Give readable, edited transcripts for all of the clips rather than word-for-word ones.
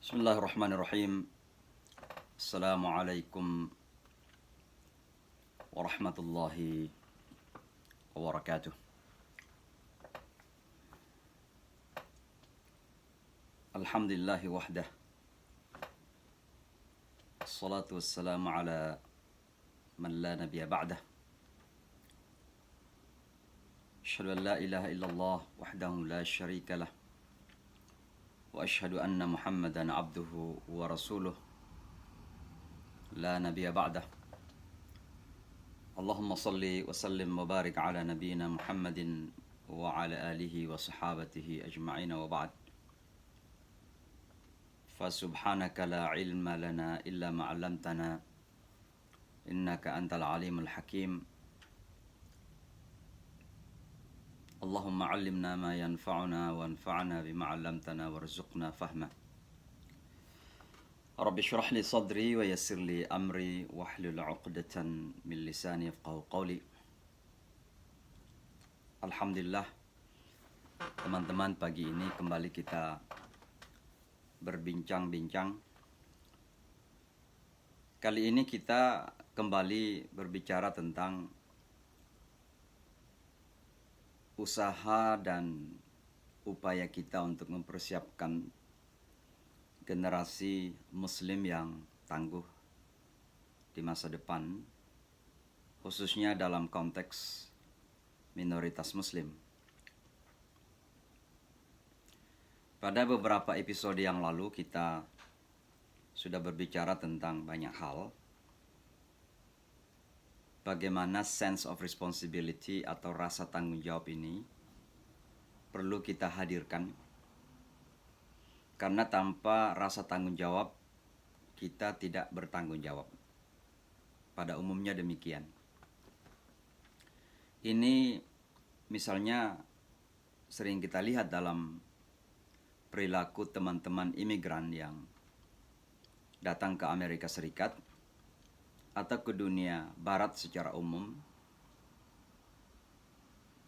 Bismillahirrahmanirrahim. Assalamualaikum warahmatullahi wabarakatuh. Alhamdulillahi wahdah. Assalatu wassalamu ala man la nabiyya ba'dah. Asyhadu an la ilaha illallah wahdahu la syarika lah. Wa asyhadu anna Muhammadan abduhu wa rasuluh la nabiyya ba'dah. Allahumma salli wa sallim wa barik ala nabiyyina Muhammadin wa ala alihi wa sahabatihi ajma'in wa ba'd. Fasubhanaka la ilma lana illa ma 'allamtana innaka antal alimul hakim. Allahumma 'allimna ma yanfa'una wanfa'na bima 'allamtana warzuqna fahma. Rabbi shrah li sadri wa yassir li amri wahlul 'uqdatan min lisani yafqahu qawli. Alhamdulillah, teman-teman, pagi ini kembali kita berbincang-bincang. Kali ini kita kembali berbicara tentang usaha dan upaya kita untuk mempersiapkan generasi muslim yang tangguh di masa depan, khususnya dalam konteks minoritas muslim. Pada beberapa episode yang lalu kita sudah berbicara tentang banyak hal. Bagaimana sense of responsibility atau rasa tanggung jawab ini perlu kita hadirkan. Karena tanpa rasa tanggung jawab, kita tidak bertanggung jawab. Pada umumnya demikian. Ini misalnya sering kita lihat dalam perilaku teman-teman imigran yang datang ke Amerika Serikat atau ke dunia barat secara umum,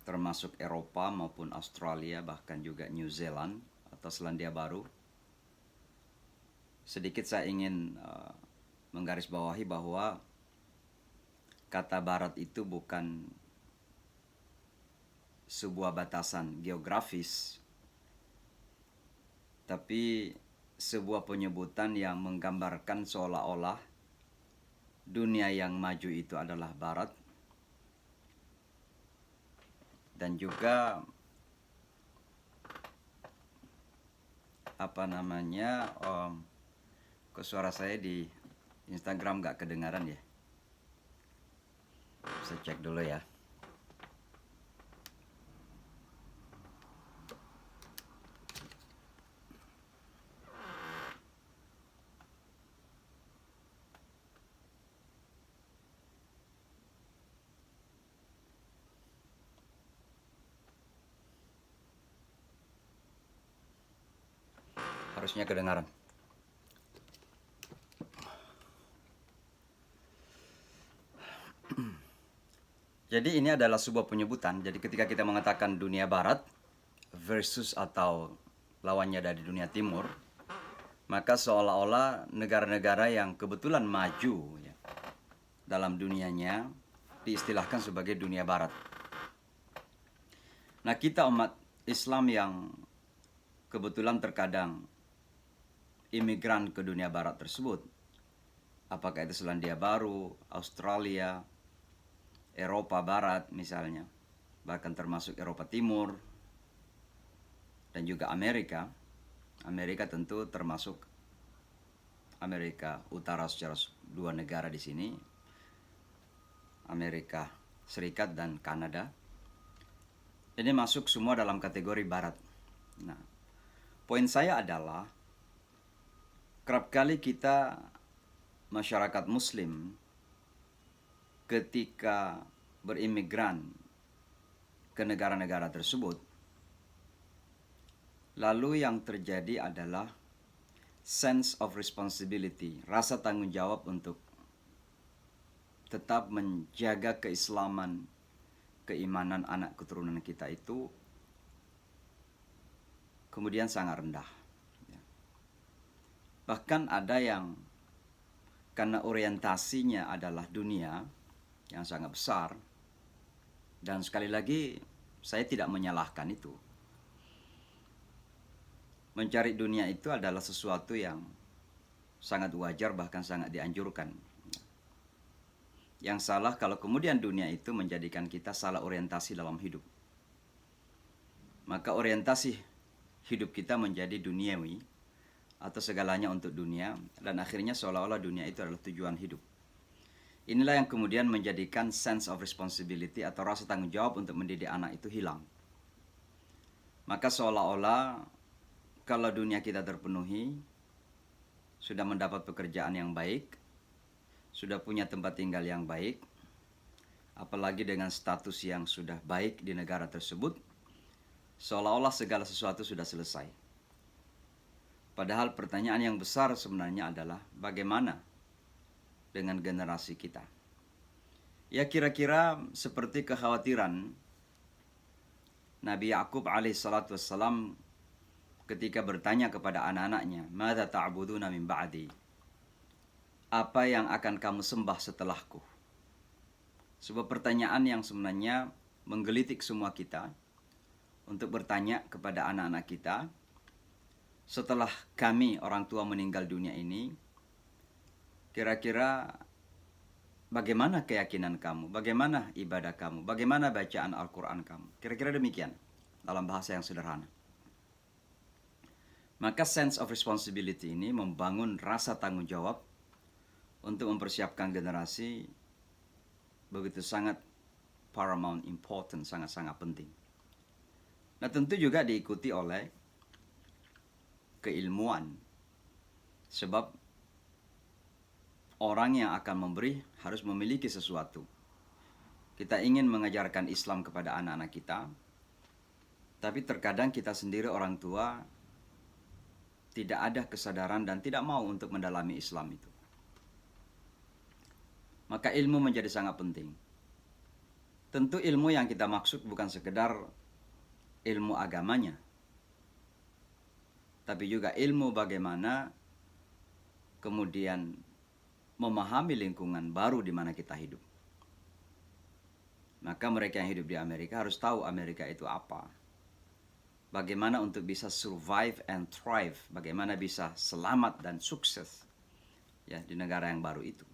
termasuk Eropa maupun Australia, bahkan juga New Zealand atau Selandia Baru. Sedikit saya ingin menggarisbawahi bahwa kata barat itu bukan sebuah batasan geografis, tapi sebuah penyebutan yang menggambarkan seolah-olah dunia yang maju itu adalah barat, dan juga kok suara saya di Instagram gak kedengaran ya? Saya cek dulu ya. Harusnya kedengaran. Jadi ini adalah sebuah penyebutan. Jadi ketika kita mengatakan dunia barat versus atau lawannya dari dunia timur, maka seolah-olah negara-negara yang kebetulan maju ya, dalam dunianya diistilahkan sebagai dunia barat. Nah, kita umat Islam yang kebetulan terkadang imigran ke dunia barat tersebut, apakah itu Selandia Baru, Australia, Eropa Barat misalnya, bahkan termasuk Eropa Timur, dan juga Amerika. Amerika tentu termasuk Amerika Utara secara dua negara di sini, Amerika Serikat dan Kanada. Ini masuk semua dalam kategori barat. Nah, poin saya adalah kerap kali kita masyarakat muslim ketika berimigran ke negara-negara tersebut, lalu yang terjadi adalah sense of responsibility, rasa tanggung jawab untuk tetap menjaga keislaman, keimanan anak keturunan kita itu kemudian sangat rendah. Bahkan ada yang karena orientasinya adalah dunia yang sangat besar, dan sekali lagi saya tidak menyalahkan itu. Mencari dunia itu adalah sesuatu yang sangat wajar, bahkan sangat dianjurkan. Yang salah kalau kemudian dunia itu menjadikan kita salah orientasi dalam hidup. Maka orientasi hidup kita menjadi duniawi atau segalanya untuk dunia, dan akhirnya seolah-olah dunia itu adalah tujuan hidup. Inilah yang kemudian menjadikan sense of responsibility atau rasa tanggung jawab untuk mendidik anak itu hilang. Maka seolah-olah kalau dunia kita terpenuhi, sudah mendapat pekerjaan yang baik, sudah punya tempat tinggal yang baik, apalagi dengan status yang sudah baik di negara tersebut, seolah-olah segala sesuatu sudah selesai. Padahal pertanyaan yang besar sebenarnya adalah bagaimana dengan generasi kita. Ya, kira-kira seperti kekhawatiran Nabi Yakub alaihissalatu wassalam ketika bertanya kepada anak-anaknya, "Madza ta'buduna min ba'di?" Apa yang akan kamu sembah setelahku? Sebuah pertanyaan yang sebenarnya menggelitik semua kita untuk bertanya kepada anak-anak kita, setelah kami orang tua meninggal dunia ini, kira-kira bagaimana keyakinan kamu, bagaimana ibadah kamu, bagaimana bacaan Al-Quran kamu? Kira-kira demikian dalam bahasa yang sederhana. Maka sense of responsibility ini membangun rasa tanggung jawab untuk mempersiapkan generasi begitu sangat paramount important, sangat-sangat penting. Nah, tentu juga diikuti oleh keilmuan. Sebab orang yang akan memberi harus memiliki sesuatu. Kita ingin mengajarkan Islam kepada anak-anak kita, tapi terkadang kita sendiri orang tua tidak ada kesadaran dan tidak mau untuk mendalami Islam itu. Maka ilmu menjadi sangat penting. Tentu ilmu yang kita maksud bukan sekedar ilmu agamanya, tapi juga ilmu bagaimana kemudian memahami lingkungan baru di mana kita hidup. Maka mereka yang hidup di Amerika harus tahu Amerika itu apa. Bagaimana untuk bisa survive and thrive, bagaimana bisa selamat dan sukses ya di negara yang baru itu.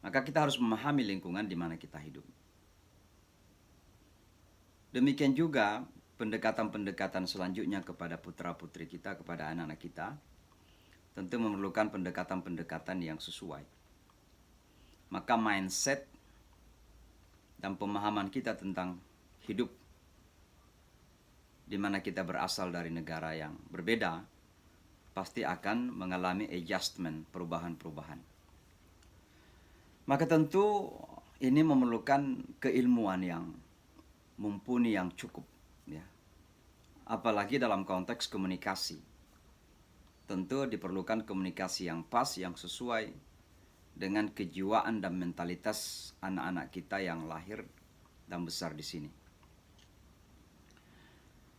Maka kita harus memahami lingkungan di mana kita hidup. Demikian juga pendekatan-pendekatan selanjutnya kepada putra-putri kita, kepada anak-anak kita, tentu memerlukan pendekatan-pendekatan yang sesuai. Maka mindset dan pemahaman kita tentang hidup di mana kita berasal dari negara yang berbeda pasti akan mengalami adjustment, perubahan-perubahan. Maka tentu ini memerlukan keilmuan yang mumpuni, yang cukup, ya. Apalagi dalam konteks komunikasi. Tentu diperlukan komunikasi yang pas, yang sesuai dengan kejiwaan dan mentalitas anak-anak kita yang lahir dan besar di sini.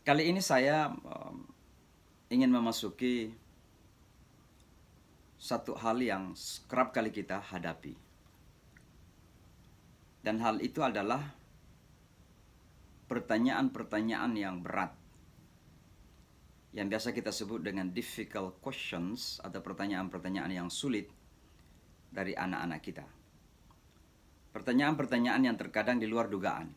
Kali ini saya ingin memasuki satu hal yang kerap kali kita hadapi. Dan hal itu adalah pertanyaan-pertanyaan yang berat, yang biasa kita sebut dengan difficult questions, atau pertanyaan-pertanyaan yang sulit dari anak-anak kita. Pertanyaan-pertanyaan yang terkadang di luar dugaan.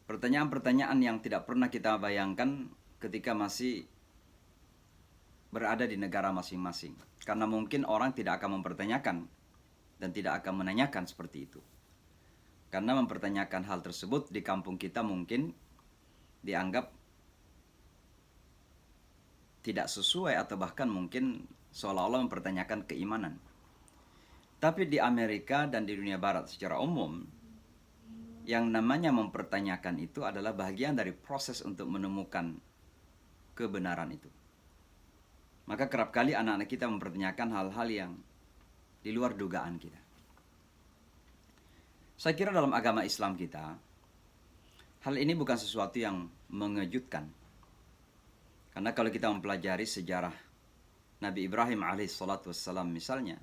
Pertanyaan-pertanyaan yang tidak pernah kita bayangkan ketika masih berada di negara masing-masing. Karena mungkin orang tidak akan mempertanyakan dan tidak akan menanyakan seperti itu. Karena mempertanyakan hal tersebut di kampung kita mungkin dianggap tidak sesuai atau bahkan mungkin seolah-olah mempertanyakan keimanan. Tapi di Amerika dan di dunia barat secara umum, yang namanya mempertanyakan itu adalah bagian dari proses untuk menemukan kebenaran itu. Maka kerap kali anak-anak kita mempertanyakan hal-hal yang di luar dugaan kita. Saya kira dalam agama Islam kita, hal ini bukan sesuatu yang mengejutkan. Karena kalau kita mempelajari sejarah Nabi Ibrahim alaihissalatu wassalam misalnya,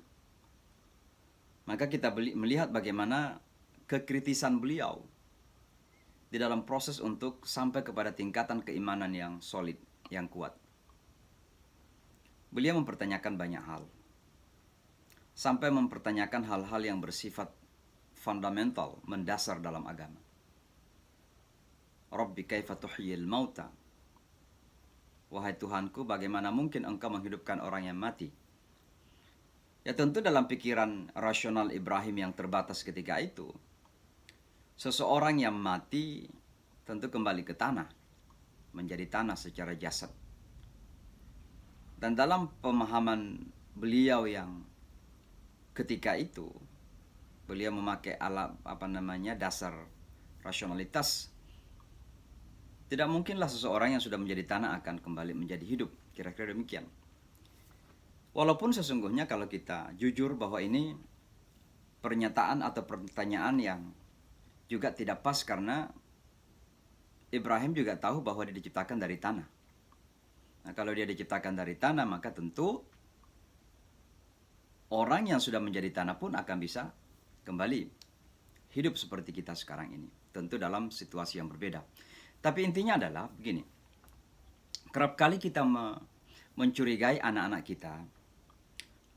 maka kita melihat bagaimana kekritisan beliau di dalam proses untuk sampai kepada tingkatan keimanan yang solid, yang kuat. Beliau mempertanyakan banyak hal, sampai mempertanyakan hal-hal yang bersifat fundamental, mendasar dalam agama. Rabbi kaifa tuhyil mauta, wahai Tuhanku, bagaimana mungkin engkau menghidupkan orang yang mati? Ya tentu dalam pikiran rasional Ibrahim yang terbatas ketika itu, seseorang yang mati tentu kembali ke tanah, menjadi tanah secara jasad. Dan dalam pemahaman beliau yang ketika itu, beliau memakai alat dasar rasionalitas. Tidak mungkinlah seseorang yang sudah menjadi tanah akan kembali menjadi hidup, kira-kira demikian. Walaupun sesungguhnya kalau kita jujur bahwa ini pernyataan atau pertanyaan yang juga tidak pas, karena Ibrahim juga tahu bahwa dia diciptakan dari tanah. Nah, kalau dia diciptakan dari tanah, maka tentu orang yang sudah menjadi tanah pun akan bisa kembali hidup seperti kita sekarang ini. Tentu dalam situasi yang berbeda. Tapi intinya adalah begini. Kerap kali kita mencurigai anak-anak kita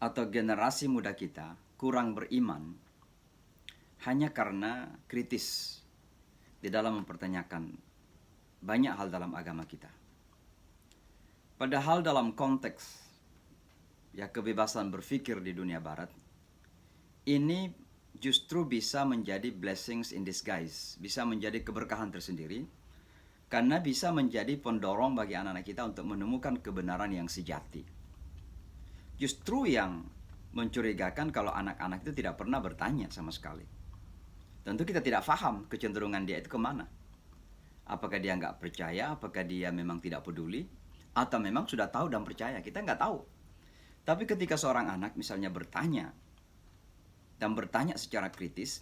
atau generasi muda kita kurang beriman hanya karena kritis di dalam mempertanyakan banyak hal dalam agama kita. Padahal dalam konteks kebebasan berpikir di dunia barat, ini justru bisa menjadi blessings in disguise, bisa menjadi keberkahan tersendiri, karena bisa menjadi pendorong bagi anak-anak kita untuk menemukan kebenaran yang sejati. Justru yang mencurigakan kalau anak-anak itu tidak pernah bertanya sama sekali. Tentu kita tidak paham kecenderungan dia itu kemana. Apakah dia nggak percaya, apakah dia memang tidak peduli, atau memang sudah tahu dan percaya, kita nggak tahu. Tapi ketika seorang anak misalnya bertanya, dan bertanya secara kritis,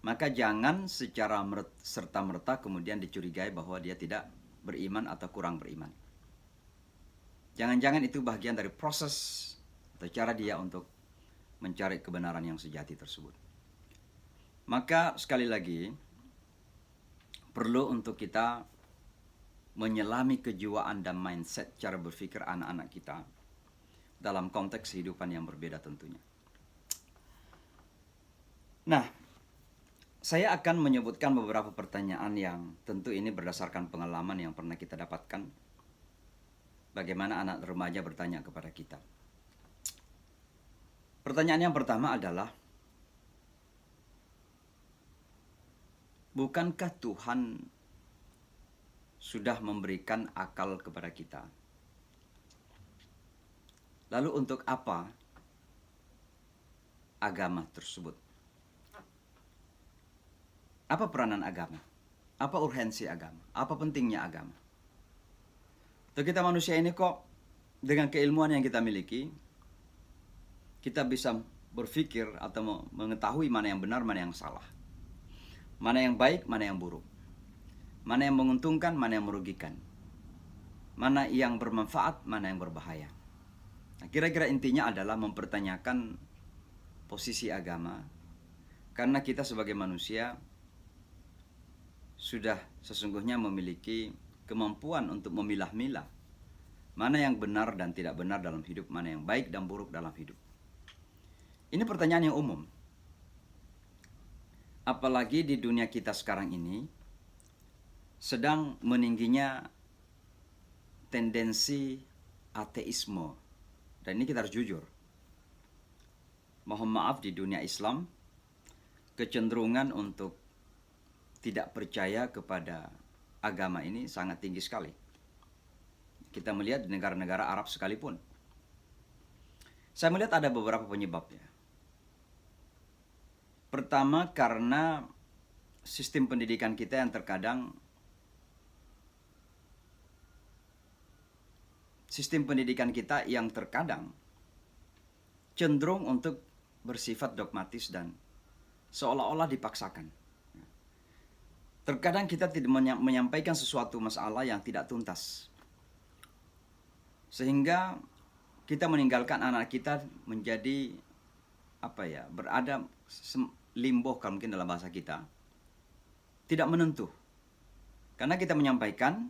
maka jangan secara serta-merta kemudian dicurigai bahwa dia tidak beriman atau kurang beriman. Jangan-jangan itu bagian dari proses atau cara dia untuk mencari kebenaran yang sejati tersebut. Maka sekali lagi, perlu untuk kita menyelami kejiwaan dan mindset cara berpikir anak-anak kita dalam konteks kehidupan yang berbeda tentunya. Nah, saya akan menyebutkan beberapa pertanyaan yang tentu ini berdasarkan pengalaman yang pernah kita dapatkan. Bagaimana anak remaja bertanya kepada kita. Pertanyaan yang pertama adalah, bukankah Tuhan sudah memberikan akal kepada kita? Lalu untuk apa agama tersebut? Apa peranan agama? Apa urgensi agama? Apa pentingnya agama? Untuk kita manusia ini kok dengan keilmuan yang kita miliki, kita bisa berpikir atau mengetahui mana yang benar, mana yang salah. Mana yang baik, mana yang buruk. Mana yang menguntungkan, mana yang merugikan. Mana yang bermanfaat, mana yang berbahaya. Nah, kira-kira intinya adalah mempertanyakan posisi agama, karena kita sebagai manusia sudah sesungguhnya memiliki kemampuan untuk memilah-milah mana yang benar dan tidak benar dalam hidup, mana yang baik dan buruk dalam hidup. Ini pertanyaan yang umum. Apalagi di dunia kita sekarang ini sedang meningginya tendensi ateisme. Dan ini kita harus jujur. Mohon maaf, di dunia Islam kecenderungan untuk tidak percaya kepada agama ini sangat tinggi sekali. Kita melihat di negara-negara Arab sekalipun. Saya melihat ada beberapa penyebabnya. Pertama, karena sistem pendidikan kita yang terkadang cenderung untuk bersifat dogmatis dan seolah-olah dipaksakan. Terkadang kita tidak menyampaikan sesuatu masalah yang tidak tuntas. Sehingga kita meninggalkan anak kita menjadi berada limbo kalau mungkin dalam bahasa kita, tidak menentu. Karena kita menyampaikan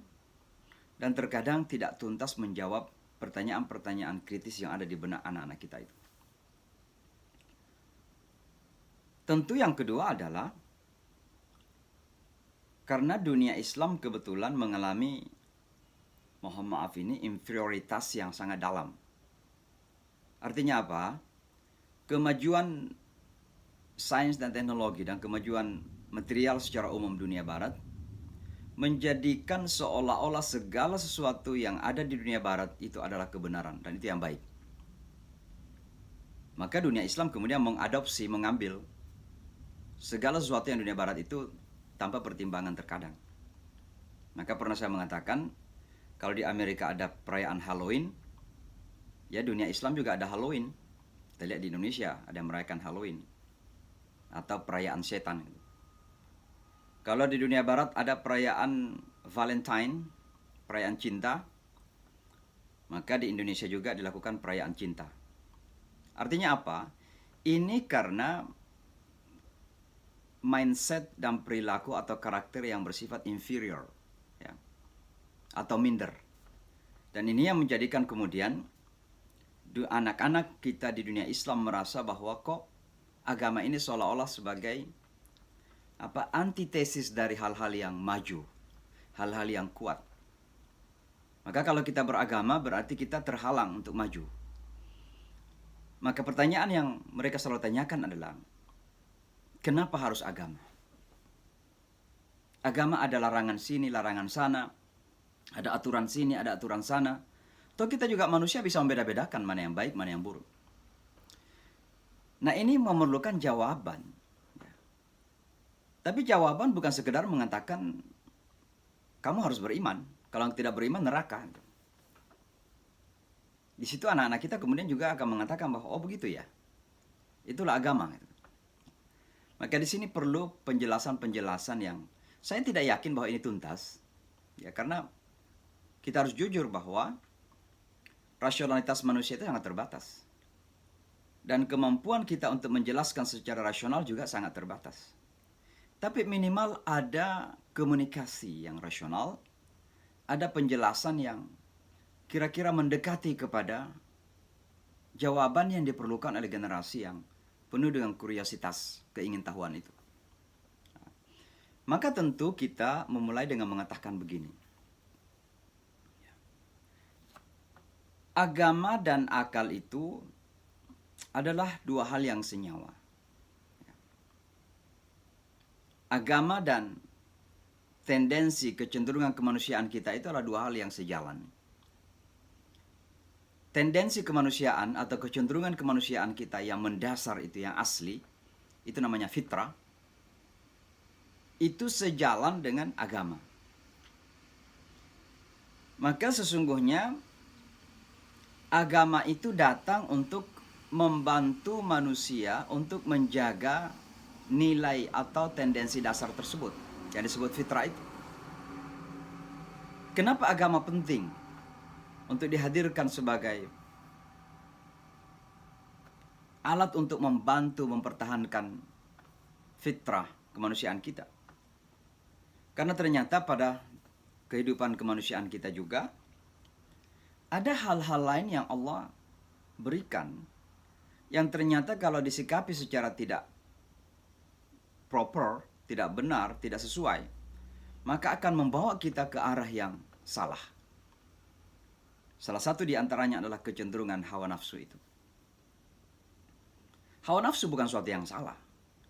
dan terkadang tidak tuntas menjawab pertanyaan-pertanyaan kritis yang ada di benak anak-anak kita itu. Tentu yang kedua adalah karena dunia Islam kebetulan mengalami, mohon maaf ini, inferioritas yang sangat dalam. Artinya apa? Kemajuan sains dan teknologi dan kemajuan material secara umum dunia barat menjadikan seolah-olah segala sesuatu yang ada di dunia barat itu adalah kebenaran dan itu yang baik. Maka dunia Islam kemudian mengadopsi, mengambil segala sesuatu yang dunia barat itu tanpa pertimbangan terkadang. Maka pernah saya mengatakan, kalau di Amerika ada perayaan Halloween, ya dunia Islam juga ada Halloween. Kita lihat di Indonesia ada yang merayakan Halloween atau perayaan setan. Kalau di dunia barat ada perayaan Valentine, perayaan cinta, maka di Indonesia juga dilakukan perayaan cinta. Artinya apa? Ini karena mindset dan perilaku atau karakter yang bersifat inferior, ya, atau minder. Dan ini yang menjadikan kemudian anak-anak kita di dunia Islam merasa bahwa kok agama ini seolah-olah sebagai antitesis dari hal-hal yang maju, hal-hal yang kuat. Maka kalau kita beragama berarti kita terhalang untuk maju. Maka pertanyaan yang mereka selalu tanyakan adalah, kenapa harus agama? Agama ada larangan sini, larangan sana, ada aturan sini, ada aturan sana. Toh kita juga manusia bisa membeda-bedakan mana yang baik, mana yang buruk. Nah ini memerlukan jawaban. Tapi jawaban bukan sekedar mengatakan kamu harus beriman. Kalau tidak beriman neraka. Di situ anak-anak kita kemudian juga akan mengatakan bahwa oh begitu ya. Itulah agama. Maka di sini perlu penjelasan-penjelasan yang saya tidak yakin bahwa ini tuntas. Ya karena kita harus jujur bahwa rasionalitas manusia itu sangat terbatas. Dan kemampuan kita untuk menjelaskan secara rasional juga sangat terbatas. Tapi minimal ada komunikasi yang rasional, ada penjelasan yang kira-kira mendekati kepada jawaban yang diperlukan oleh generasi yang penuh dengan kuriositas, keingintahuan itu. Maka tentu kita memulai dengan mengatakan begini. Agama dan akal itu adalah dua hal yang senyawa. Agama dan tendensi kecenderungan kemanusiaan kita itu adalah dua hal yang sejalan. Tendensi kemanusiaan atau kecenderungan kemanusiaan kita yang mendasar itu, yang asli, itu namanya fitrah, itu sejalan dengan agama. Maka sesungguhnya agama itu datang untuk membantu manusia untuk menjaga nilai atau tendensi dasar tersebut yang disebut fitrah itu. Kenapa agama penting untuk dihadirkan sebagai alat untuk membantu mempertahankan fitrah kemanusiaan kita? Karena ternyata pada kehidupan kemanusiaan kita juga ada hal-hal lain yang Allah berikan yang ternyata kalau disikapi secara tidak proper, tidak benar, tidak sesuai, maka akan membawa kita ke arah yang salah. Salah satu di antaranya adalah kecenderungan hawa nafsu itu. Hawa nafsu bukan suatu yang salah.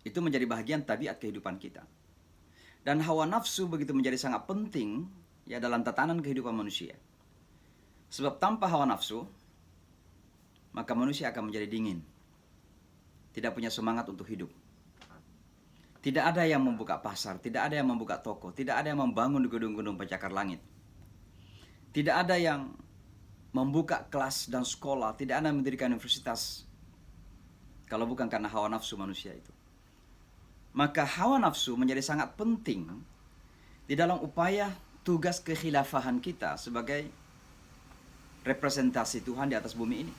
Itu menjadi bagian tabiat kehidupan kita. Dan hawa nafsu begitu menjadi sangat penting ya dalam tatanan kehidupan manusia. Sebab tanpa hawa nafsu, maka manusia akan menjadi dingin. Tidak punya semangat untuk hidup. Tidak ada yang membuka pasar, tidak ada yang membuka toko, tidak ada yang membangun gedung-gedung pencakar langit. Tidak ada yang membuka kelas dan sekolah, tidak ada yang mendirikan universitas. Kalau bukan karena hawa nafsu manusia itu. Maka hawa nafsu menjadi sangat penting di dalam upaya tugas kekhilafahan kita sebagai representasi Tuhan di atas bumi ini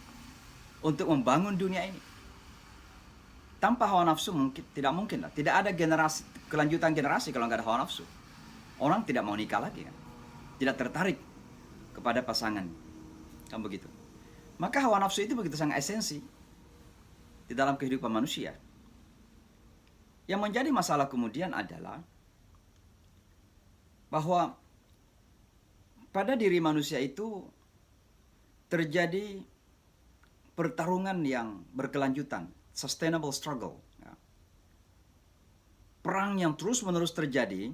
untuk membangun dunia ini. Tanpa hawa nafsu tidak mungkin lah. Tidak ada kelanjutan generasi kalau nggak ada hawa nafsu. Orang tidak mau nikah lagi kan. Tidak tertarik kepada pasangan. Kan begitu. Maka hawa nafsu itu begitu sangat esensi di dalam kehidupan manusia. Yang menjadi masalah kemudian adalah bahwa pada diri manusia itu terjadi pertarungan yang berkelanjutan, sustainable struggle. Perang yang terus-menerus terjadi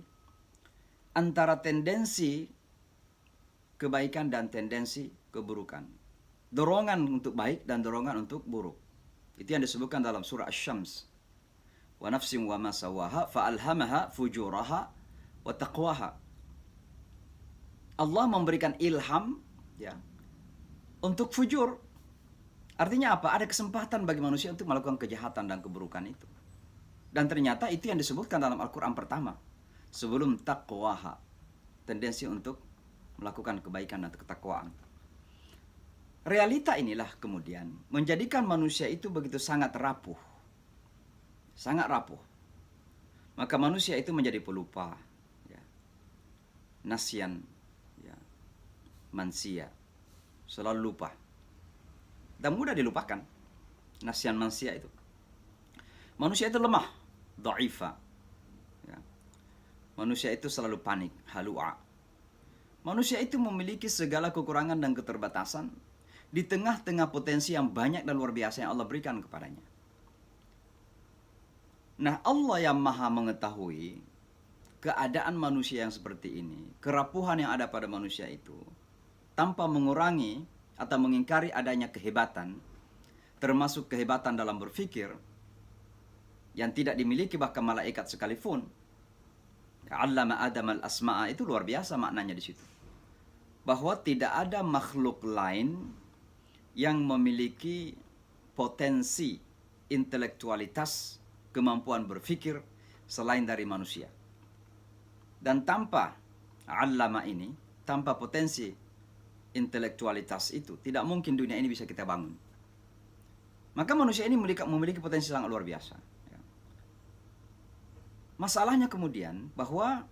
antara tendensi kebaikan dan tendensi keburukan. Dorongan untuk baik dan dorongan untuk buruk. Itu yang disebutkan dalam surah Asy-Syams. Wa nafsin wa ma sawaha fa'alhamaha fujuraha wa taqwaha. Allah memberikan ilham ya untuk fujur. Artinya apa? Ada kesempatan bagi manusia untuk melakukan kejahatan dan keburukan itu. Dan ternyata itu yang disebutkan dalam Al-Quran pertama. Sebelum taqwaha. Tendensi untuk melakukan kebaikan dan ketakwaan. Realita inilah kemudian menjadikan manusia itu begitu sangat rapuh. Sangat rapuh. Maka manusia itu menjadi pelupa. Ya. Nasyan. Ya. Mansia. Selalu lupa. Dan mudah dilupakan. Nasyan mansia itu. Manusia itu lemah. Dha'ifa. Ya. Manusia itu selalu panik. Halu'a. Manusia itu memiliki segala kekurangan dan keterbatasan di tengah-tengah potensi yang banyak dan luar biasa yang Allah berikan kepadanya. Nah, Allah yang maha mengetahui keadaan manusia yang seperti ini, kerapuhan yang ada pada manusia itu, tanpa mengurangi atau mengingkari adanya kehebatan, termasuk kehebatan dalam berpikir, yang tidak dimiliki bahkan malaikat sekalipun. 'Allama Adam al-asma'a itu luar biasa maknanya di situ. Bahwa tidak ada makhluk lain yang memiliki potensi intelektualitas, kemampuan berpikir selain dari manusia. Dan tanpa 'allama ini, tanpa potensi intelektualitas itu, tidak mungkin dunia ini bisa kita bangun. Maka manusia ini memiliki potensi sangat luar biasa. Masalahnya kemudian bahwa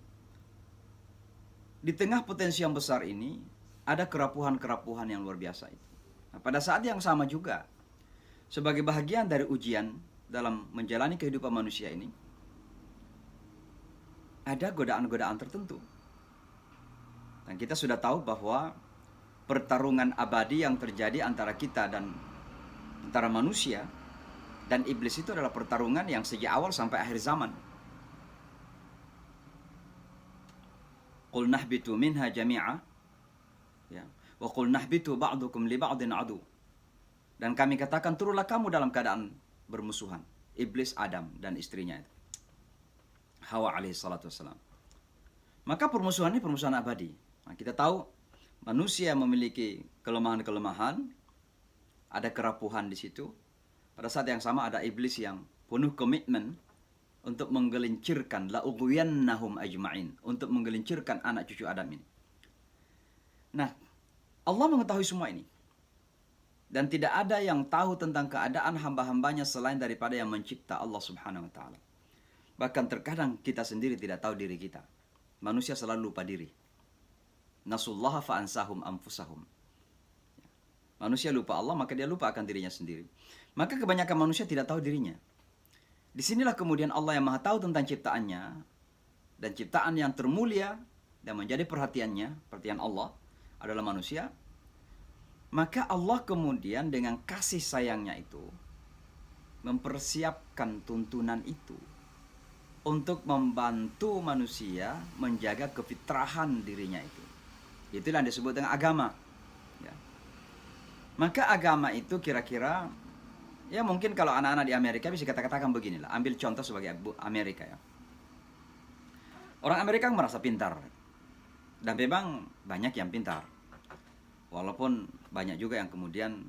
di tengah potensi yang besar ini ada kerapuhan-kerapuhan yang luar biasa itu. Nah, pada saat yang sama juga, sebagai bahagian dari ujian dalam menjalani kehidupan manusia ini, ada godaan-godaan tertentu. Dan kita sudah tahu bahwa pertarungan abadi yang terjadi antara kita dan antara manusia dan iblis itu adalah pertarungan yang sejak awal sampai akhir zaman. Qul nahbitu minha jami'a, ya, wa qul nahbitu ba'dukum li ba'din adu. Dan kami katakan turunlah kamu dalam keadaan bermusuhan. Iblis, Adam dan istrinya itu, Hawa alaihi salatu wassalam. Maka permusuhan ini permusuhan abadi. Nah, kita tahu manusia memiliki kelemahan-kelemahan, ada kerapuhan di situ. Pada saat yang sama ada iblis yang penuh komitmen untuk menggelincirkan la ughwiyannahum ajma'in, untuk menggelincirkan anak cucu Adam ini. Nah, Allah mengetahui semua ini. Dan tidak ada yang tahu tentang keadaan hamba-hambanya selain daripada yang mencipta, Allah Subhanahu wa taala. Bahkan terkadang kita sendiri tidak tahu diri kita. Manusia selalu lupa diri. Nasullaha fa'ansahum anfusahum. Manusia lupa Allah, maka dia lupa akan dirinya sendiri. Maka kebanyakan manusia tidak tahu dirinya. Disinilah kemudian Allah yang maha tahu tentang ciptaannya, dan ciptaan yang termulia dan menjadi perhatian Allah adalah manusia. Maka Allah kemudian dengan kasih sayangnya itu mempersiapkan tuntunan itu untuk membantu manusia menjaga kefitrahan dirinya itu. Itulah yang disebut dengan agama. Ya. Maka agama itu kira-kira, ya mungkin kalau anak-anak di Amerika bisa katakan beginilah. Ambil contoh sebagai Amerika ya. Orang Amerika merasa pintar. Dan memang banyak yang pintar. Walaupun banyak juga yang kemudian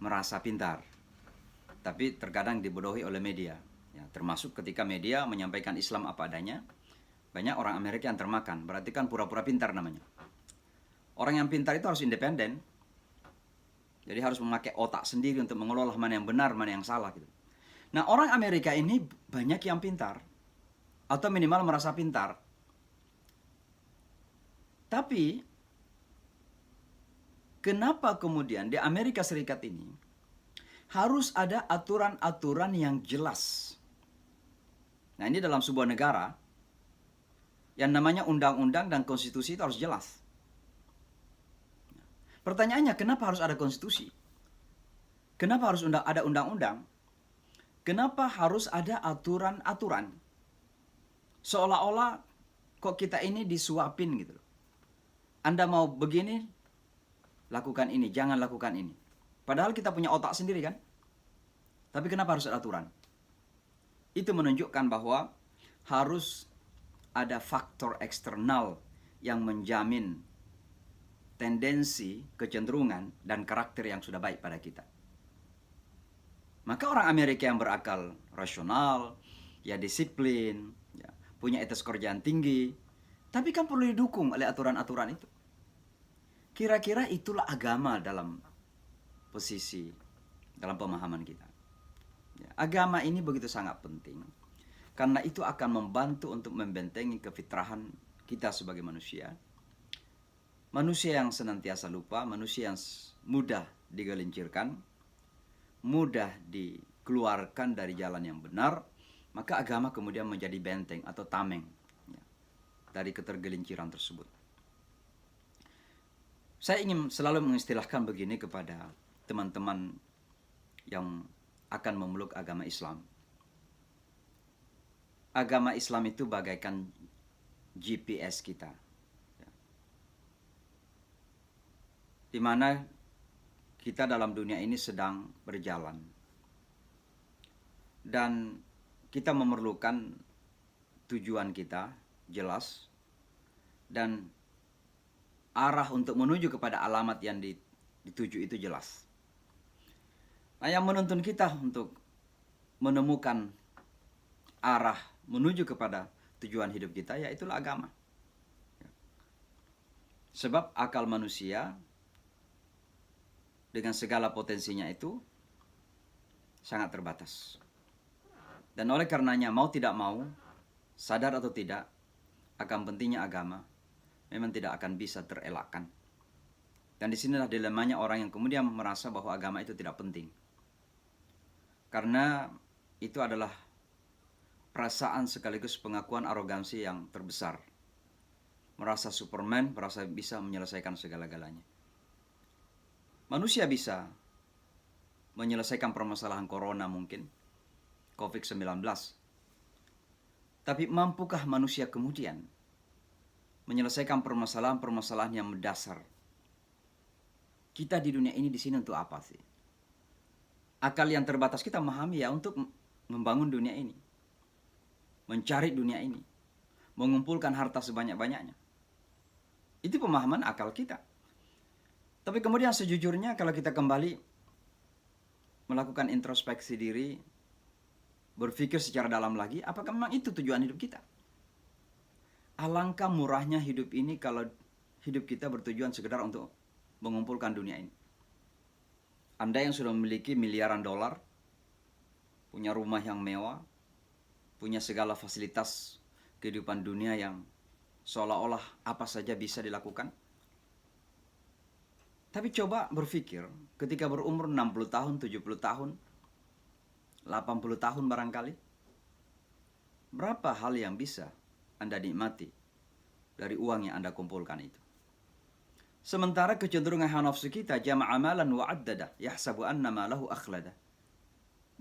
merasa pintar. Tapi terkadang dibodohi oleh media. Ya, termasuk ketika media menyampaikan Islam apa adanya, banyak orang Amerika yang termakan. Berarti kan pura-pura pintar namanya. Orang yang pintar itu harus independen. Jadi harus memakai otak sendiri untuk mengelola mana yang benar, mana yang salah gitu. Nah, orang Amerika ini banyak yang pintar atau minimal merasa pintar. Tapi kenapa kemudian di Amerika Serikat ini harus ada aturan-aturan yang jelas? Nah, ini dalam sebuah negara yang namanya undang-undang dan konstitusi itu harus jelas. Pertanyaannya, kenapa harus ada konstitusi? Kenapa harus ada undang-undang? Kenapa harus ada aturan-aturan? Seolah-olah kok kita ini disuapin gitu. Anda mau begini, lakukan ini, jangan lakukan ini. Padahal kita punya otak sendiri kan? Tapi kenapa harus ada aturan? Itu menunjukkan bahwa harus ada faktor eksternal yang menjamin tendensi, kecenderungan, dan karakter yang sudah baik pada kita. Maka orang Amerika yang berakal rasional, ya disiplin, ya, punya etos kerjaan tinggi, tapi kan perlu didukung oleh aturan-aturan itu. Kira-kira itulah agama dalam posisi, dalam pemahaman kita. Ya, agama ini begitu sangat penting, karena itu akan membantu untuk membentengi kefitrahan kita sebagai manusia. Manusia yang senantiasa lupa, manusia yang mudah digelincirkan, mudah dikeluarkan dari jalan yang benar, maka agama kemudian menjadi benteng atau tameng ya, dari ketergelinciran tersebut. Saya ingin selalu mengistilahkan begini kepada teman-teman yang akan memeluk agama Islam. Agama Islam itu bagaikan GPS kita, di mana kita dalam dunia ini sedang berjalan. Dan kita memerlukan tujuan kita jelas, dan arah untuk menuju kepada alamat yang dituju itu jelas. Nah, yang menuntun kita untuk menemukan arah menuju kepada tujuan hidup kita, yaitulah agama. Sebab akal manusia dengan segala potensinya itu sangat terbatas. Dan oleh karenanya mau tidak mau, sadar atau tidak, akan pentingnya agama memang tidak akan bisa terelakkan. Dan disinilah dilemanya orang yang kemudian merasa bahwa agama itu tidak penting. Karena itu adalah perasaan sekaligus pengakuan arogansi yang terbesar. Merasa Superman, merasa bisa menyelesaikan segala-galanya. Manusia bisa menyelesaikan permasalahan corona mungkin, COVID-19. Tapi mampukah manusia kemudian menyelesaikan permasalahan-permasalahan yang mendasar? Kita di dunia ini di sini untuk apa sih? Akal yang terbatas kita memahami ya untuk membangun dunia ini, mencari dunia ini, mengumpulkan harta sebanyak-banyaknya. Itu pemahaman akal kita. Tapi kemudian sejujurnya kalau kita kembali melakukan introspeksi diri, berpikir secara dalam lagi, apakah memang itu tujuan hidup kita? Alangkah murahnya hidup ini kalau hidup kita bertujuan sekedar untuk mengumpulkan dunia ini. Anda yang sudah memiliki miliaran dolar, punya rumah yang mewah, punya segala fasilitas kehidupan dunia yang seolah-olah apa saja bisa dilakukan. Tapi coba berpikir ketika berumur 60 tahun, 70 tahun, 80 tahun barangkali. Berapa hal yang bisa Anda nikmati dari uang yang Anda kumpulkan itu? Sementara kecenderungan hawa nafsu kita jama'a amalan wa addada yahsabu anna ma lahu akhlada.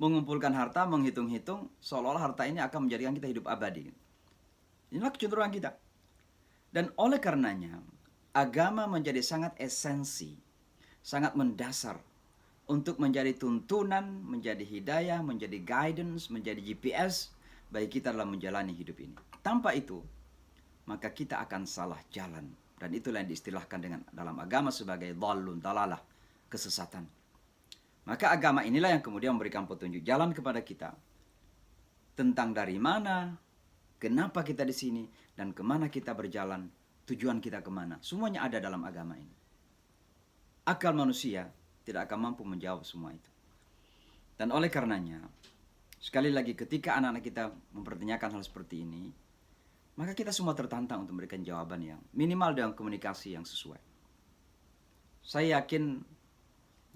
Mengumpulkan harta, menghitung-hitung seolah-olah harta ini akan menjadikan kita hidup abadi. Inilah kecenderungan kita. Dan oleh karenanya agama menjadi sangat esensi, sangat mendasar untuk menjadi tuntunan, menjadi hidayah, menjadi guidance, menjadi GPS bagi kita dalam menjalani hidup ini. Tanpa itu, maka kita akan salah jalan. Dan itulah yang diistilahkan dengan dalam agama sebagai dhalun, dalalah, kesesatan. Maka agama inilah yang kemudian memberikan petunjuk jalan kepada kita tentang dari mana, kenapa kita di sini, dan kemana kita berjalan, tujuan kita kemana. Semuanya ada dalam agama ini. Akal manusia tidak akan mampu menjawab semua itu. Dan oleh karenanya, sekali lagi ketika anak-anak kita mempertanyakan hal seperti ini, maka kita semua tertantang untuk memberikan jawaban yang minimal dengan komunikasi yang sesuai. Saya yakin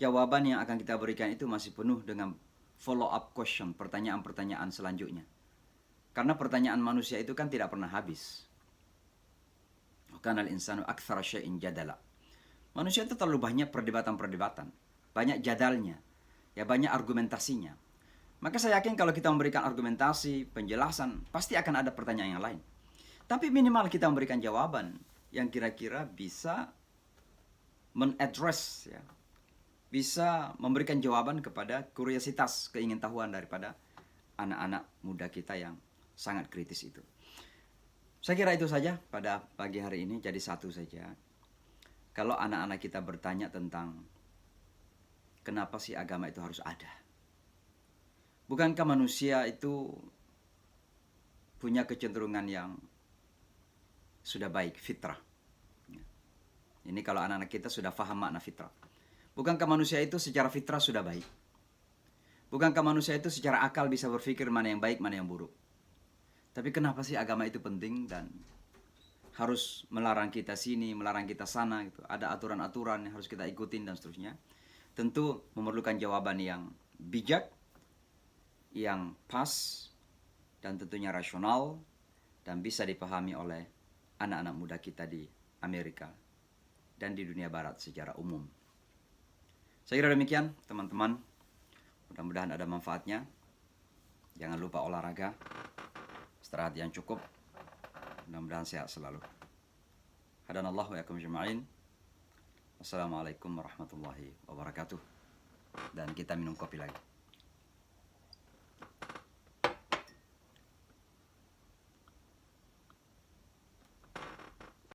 jawaban yang akan kita berikan itu masih penuh dengan follow up question, pertanyaan-pertanyaan selanjutnya. Karena pertanyaan manusia itu kan tidak pernah habis. Kana al-insanu aktsara syai'in jadala. Manusia itu terlalu banyak perdebatan-perdebatan, banyak jadalnya, ya banyak argumentasinya. Maka saya yakin kalau kita memberikan argumentasi, penjelasan, pasti akan ada pertanyaan yang lain. Tapi minimal kita memberikan jawaban yang kira-kira bisa men-address, ya, bisa memberikan jawaban kepada kuriositas, keingintahuan daripada anak-anak muda kita yang sangat kritis itu. Saya kira itu saja pada pagi hari ini, jadi satu saja. Kalau anak-anak kita bertanya tentang kenapa sih agama itu harus ada? Bukankah manusia itu punya kecenderungan yang sudah baik, fitrah? Ini kalau anak-anak kita sudah faham makna fitrah. Bukankah manusia itu secara fitrah sudah baik? Bukankah manusia itu secara akal bisa berpikir mana yang baik, mana yang buruk? Tapi kenapa sih agama itu penting dan harus melarang kita sini, melarang kita sana gitu. Ada aturan-aturan yang harus kita ikutin dan seterusnya. Tentu memerlukan jawaban yang bijak, yang pas, dan tentunya rasional, dan bisa dipahami oleh anak-anak muda kita di Amerika dan di dunia barat secara umum. Saya kira demikian, teman-teman. Mudah-mudahan ada manfaatnya. Jangan lupa olahraga, istirahat yang cukup. Mudah-mudahan sehat selalu. Hadanallahu wa yakum jama'in. Wassalamualaikum warahmatullahi wabarakatuh. Dan kita minum kopi lagi.